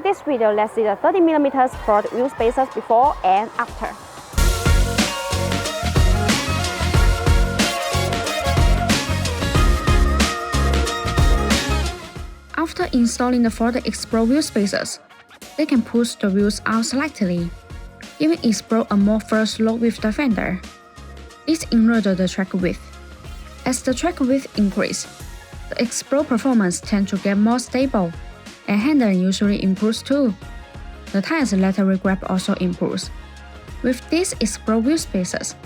In this video, let's see the 30mm Ford wheel spacers before and after. After installing the Ford Expro wheel spacers, they can push the wheels out slightly, giving Expro a more first load with the fender. This enlarges the track width. As the track width increases, the Expro performance tends to get more stable, and handling usually improves too. The tire's lateral grip also improves. With these Expro wheel spacers,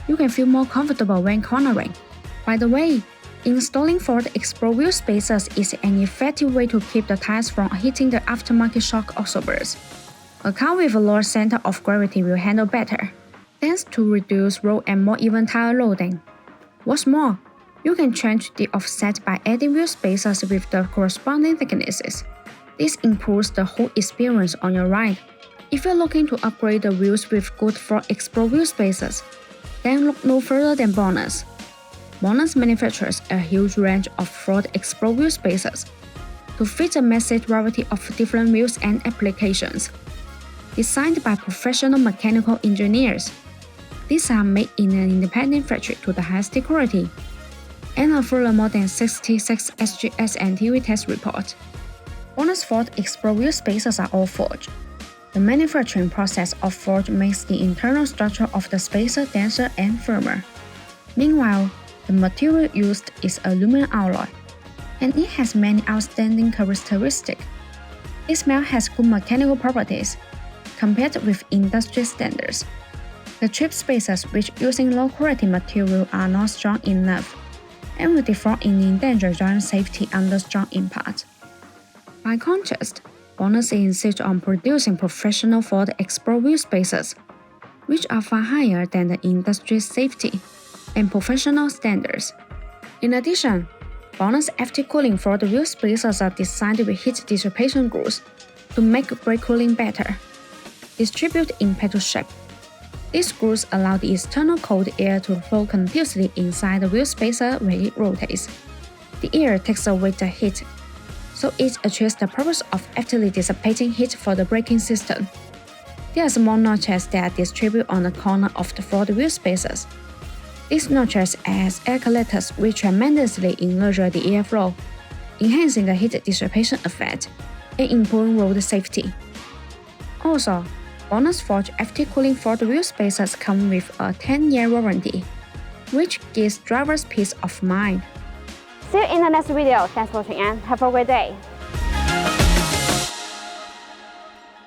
you can feel more comfortable when cornering. By the way, installing Ford Expro wheel spacers is an effective way to keep the tires from hitting the aftermarket shock absorbers. A car with a lower center of gravity will handle better, thanks to reduced roll and more even tire loading. What's more, you can change the offset by adding wheel spacers with the corresponding thicknesses. This improves the whole experience on your ride. If you're looking to upgrade the wheels with good Ford Expro wheel spacers, then look no further than Bonus. Bonus manufactures a huge range of Ford Expro wheel spacers to fit a massive variety of different wheels and applications. Designed by professional mechanical engineers, these are made in an independent factory to the highest quality, and are full of more than 66 SGS and TV test reports. Bonus Ford Expro wheel spacers are all forged. The manufacturing process of forge makes the internal structure of the spacer denser and firmer. Meanwhile, the material used is aluminum alloy, and it has many outstanding characteristics. This metal has good mechanical properties compared with industry standards. The cheap spacers which using low-quality material are not strong enough and will default in endanger driving safety under strong impact. By contrast, Bonus insists on producing professional Ford Expro wheel spacers, which are far higher than the industry's safety and professional standards. In addition, Bonus active cooling Ford wheel spacers are designed with heat dissipation grooves to make brake cooling better. Distributed in petal shape, these grooves allow the external cold air to flow continuously inside the wheel spacer when it rotates. The air takes away the heat, so it achieves the purpose of actively dissipating heat for the braking system. There are small notches that distribute on the corner of the Ford wheel spacers. These notches act as air collectors which tremendously enlarge the airflow, enhancing the heat dissipation effect and improving road safety. Also, Bonus Forge active cooling Ford wheel spacers come with a 10-year warranty, which gives drivers peace of mind. See you in the next video. Thanks for watching and have a great day.